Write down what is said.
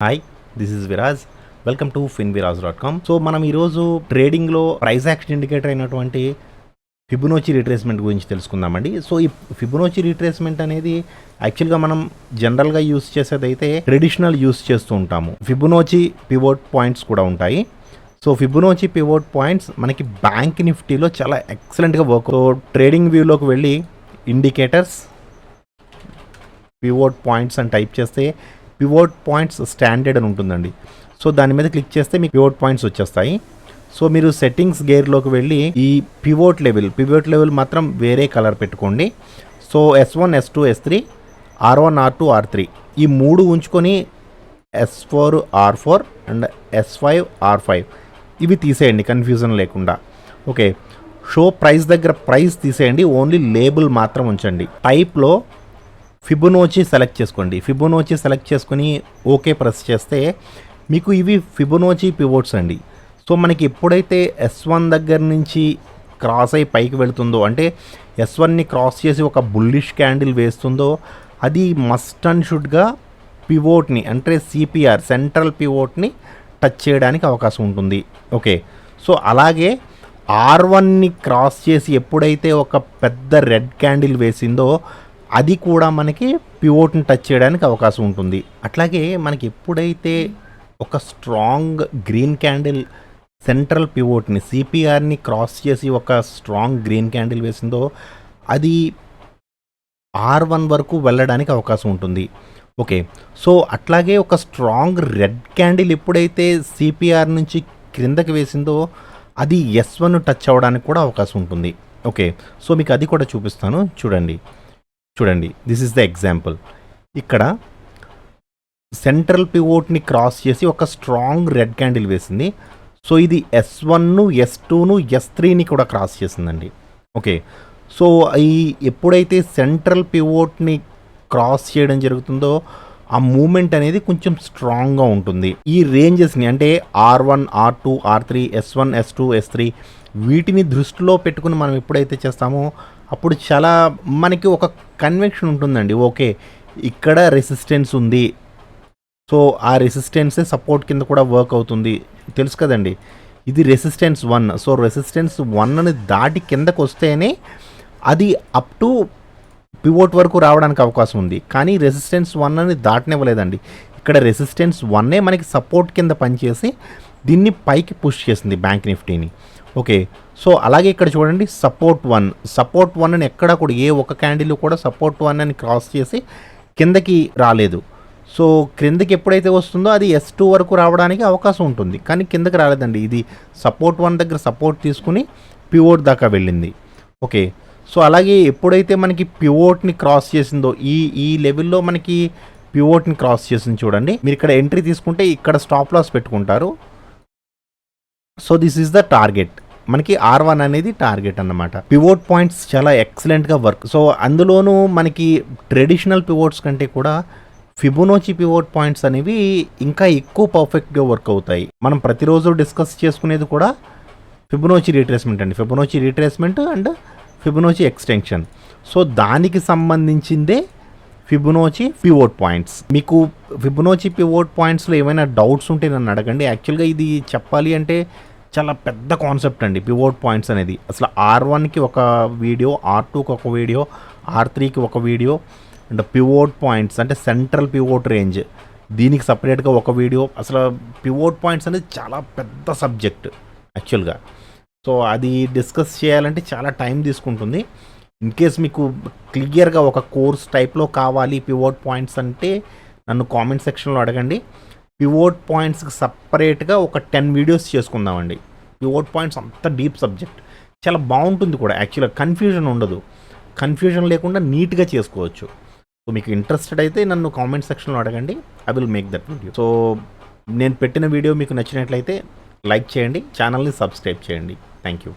Hi, this is Viraj. Welcome to finviraj.com. So మనం ఈరోజు ట్రేడింగ్లో ప్రైస్ యాక్షన్ ఇండికేటర్ అయినటువంటి ఫిబొనాచి రిట్రేస్మెంట్ గురించి తెలుసుకుందామండి. సో ఈ ఫిబొనాచి రిట్రేస్మెంట్ అనేది యాక్చువల్గా మనం జనరల్గా యూస్ చేసేదైతే ట్రెడిషనల్ యూస్ చేస్తూ ఉంటాము. ఫిబొనాచి పివోట్ పాయింట్స్ కూడా ఉంటాయి. సో ఫిబొనాచి పివోట్ పాయింట్స్ మనకి బ్యాంక్ నిఫ్టీలో చాలా ఎక్సలెంట్గా వర్క్. సో ట్రేడింగ్ వ్యూలోకి వెళ్ళి ఇండికేటర్స్ పివోట్ పాయింట్స్ అని టైప్ చేస్తే పివోట్ పాయింట్స్ స్టాండర్డ్ అని ఉంటుందండి. సో దాని మీద క్లిక్ చేస్తే మీకు పివోట్ పాయింట్స్ వచ్చేస్తాయి. సో మీరు సెట్టింగ్స్ గేర్లోకి వెళ్ళి ఈ పివోట్ లెవెల్ మాత్రం వేరే కలర్ పెట్టుకోండి. So S1, S2, S3, R1, R2, R3 ఈ మూడు ఉంచుకొని S4, R4 and S5, R5 ఇవి తీసేయండి కన్ఫ్యూజన్ లేకుండా. ఓకే, షో ప్రైస్ దగ్గర ప్రైస్ తీసేయండి, ఓన్లీ లేబుల్ మాత్రం ఉంచండి. టైప్లో ఫిబొనాచి సెలెక్ట్ చేసుకోండి. ఫిబొనాచి సెలెక్ట్ చేసుకొని ఓకే ప్రెస్ చేస్తే మీకు ఇవి ఫిబొనాచి పివోట్స్ అండి. సో మనకి ఎప్పుడైతే S1 దగ్గర నుంచి క్రాస్ అయి పైకి వెళుతుందో, అంటే S1ని క్రాస్ చేసి ఒక బుల్లిష్ క్యాండిల్ వేస్తుందో, అది మస్ట్ అండ్ షుడ్గా పివోట్ని అంటే CPR సెంట్రల్ పివోట్ని టచ్ చేయడానికి అవకాశం ఉంటుంది. ఓకే, సో అలాగే R1ని క్రాస్ చేసి ఎప్పుడైతే ఒక పెద్ద రెడ్ క్యాండిల్ వేసిందో అది కూడా మనకి పివోట్ని టచ్ చేయడానికి అవకాశం ఉంటుంది. అట్లాగే మనకి ఎప్పుడైతే ఒక స్ట్రాంగ్ గ్రీన్ క్యాండిల్ సెంట్రల్ పివోట్ని CPRని క్రాస్ చేసి ఒక స్ట్రాంగ్ గ్రీన్ క్యాండిల్ వేసిందో అది R1 వరకు వెళ్ళడానికి అవకాశం ఉంటుంది. ఓకే, సో అట్లాగే ఒక స్ట్రాంగ్ రెడ్ క్యాండిల్ ఎప్పుడైతే CPR నుంచి క్రిందకి వేసిందో అది S1 టచ్ అవ్వడానికి కూడా అవకాశం ఉంటుంది. ఓకే, సో మీకు అది కూడా చూపిస్తాను, చూడండి దిస్ ఇస్ ద ఎగ్జాంపుల్. ఇక్కడ సెంట్రల్ పివోట్ని క్రాస్ చేసి ఒక స్ట్రాంగ్ రెడ్ క్యాండిల్ వేసింది. సో ఇది S1ను, S2ను, S3ని కూడా క్రాస్ చేసిందండి. ఓకే, సో ఈ ఎప్పుడైతే సెంట్రల్ పివోట్ని క్రాస్ చేయడం జరుగుతుందో ఆ మూమెంట్ అనేది కొంచెం స్ట్రాంగ్గా ఉంటుంది. ఈ రేంజెస్ని అంటే R1, R2, R3, S1, S2, S3 వీటిని దృష్టిలో పెట్టుకుని మనం ఎప్పుడైతే చేస్తామో అప్పుడు చాలా మనకి ఒక కన్వెక్షన్ ఉంటుందండి. ఓకే, ఇక్కడ రెసిస్టెన్స్ ఉంది, సో ఆ రెసిస్టెన్సే సపోర్ట్ కింద కూడా వర్క్ అవుతుంది, తెలుసు కదండి. ఇది రెసిస్టెన్స్ 1. సో రెసిస్టెన్స్ 1ని దాటి కిందకు వస్తేనే అది అప్ టు పివోట్ వరకు రావడానికి అవకాశం ఉంది. కానీ రెసిస్టెన్స్ 1ని దాటనివ్వలేదండి. ఇక్కడ రెసిస్టెన్స్ 1ఏ మనకి సపోర్ట్ కింద పనిచేసి దీన్ని పైకి పుష్ చేసింది బ్యాంక్ నిఫ్టీని. ఓకే, సో అలాగే ఇక్కడ చూడండి సపోర్ట్ 1 ఎక్కడ కూడా ఏ ఒక క్యాండిల్ కూడా సపోర్ట్ 1 అని క్రాస్ చేసి కిందకి రాలేదు. సో క్రిందకి ఎప్పుడైతే వస్తుందో అది S2 వరకు రావడానికి అవకాశం ఉంటుంది, కానీ కిందకి రాలేదండి. ఇది సపోర్ట్ 1 దగ్గర సపోర్ట్ తీసుకుని పివోట్ దాకా వెళ్ళింది. ఓకే, సో అలాగే ఎప్పుడైతే మనకి పివోట్ని క్రాస్ చేసిందో ఈ లెవెల్లో మనకి పివోట్ని క్రాస్ చేసింది చూడండి. మీరు ఇక్కడ ఎంట్రీ తీసుకుంటే ఇక్కడ స్టాప్ లాస్ పెట్టుకుంటారు. So this is the target, మనకి R1 అనేది టార్గెట్ అన్నమాట. పివోట్ పాయింట్స్ చాలా ఎక్సలెంట్గా వర్క్. సో అందులోనూ మనకి ట్రెడిషనల్ పివోట్స్ కంటే కూడా ఫిబొనాచి పివోట్ పాయింట్స్ అనేవి ఇంకా ఎక్కువ పర్ఫెక్ట్గా వర్క్ అవుతాయి. మనం ప్రతిరోజు డిస్కస్ చేసుకునేది కూడా ఫిబొనాచి రిట్రేస్మెంట్ అండి. Fibonacci retracement and Fibonacci extension. So దానికి సంబంధించిందే ఫిబొనాచి పివోట్ పాయింట్స్. మీకు ఫిబొనాచి పివోట్ పాయింట్స్లో ఏమైనా డౌట్స్ ఉంటే నన్ను అడగండి. యాక్చువల్గా ఇది చెప్పాలి అంటే చాలా పెద్ద కాన్సెప్ట్ అండి పివోట్ పాయింట్స్ అనేది. అసలు R1కి ఒక వీడియో, R2కి ఒక వీడియో, R3కి ఒక వీడియో, అండ్ పివోట్ పాయింట్స్ అంటే సెంట్రల్ పివోట్ రేంజ్ దీనికి సపరేట్గా ఒక వీడియో. అసలు పివోట్ పాయింట్స్ అనేది చాలా పెద్ద సబ్జెక్ట్ యాక్చువల్గా. సో అది డిస్కస్ చేయాలంటే చాలా టైం తీసుకుంటుంది. ఇన్ కేస్ మీకు క్లియర్గా ఒక కోర్స్ టైప్లో కావాలి పివోట్ పాయింట్స్ అంటే నన్ను కామెంట్ సెక్షన్లో అడగండి. పివోట్ పాయింట్స్కి సపరేట్గా ఒక 10 వీడియోస్ చేసుకుందామండి. పివోట్ పాయింట్స్ అంత డీప్ సబ్జెక్ట్, చాలా బాగుంటుంది కూడా. యాక్చువల్గా కన్ఫ్యూజన్ ఉండదు, కన్ఫ్యూజన్ లేకుండా నీట్గా చేసుకోవచ్చు. సో మీకు ఇంట్రెస్టెడ్ అయితే నన్ను కామెంట్ సెక్షన్లో అడగండి, I will make that video. So నేను పెట్టిన వీడియో మీకు నచ్చినట్లయితే లైక్ చేయండి, ఛానల్ని సబ్స్క్రైబ్ చేయండి. Thank you.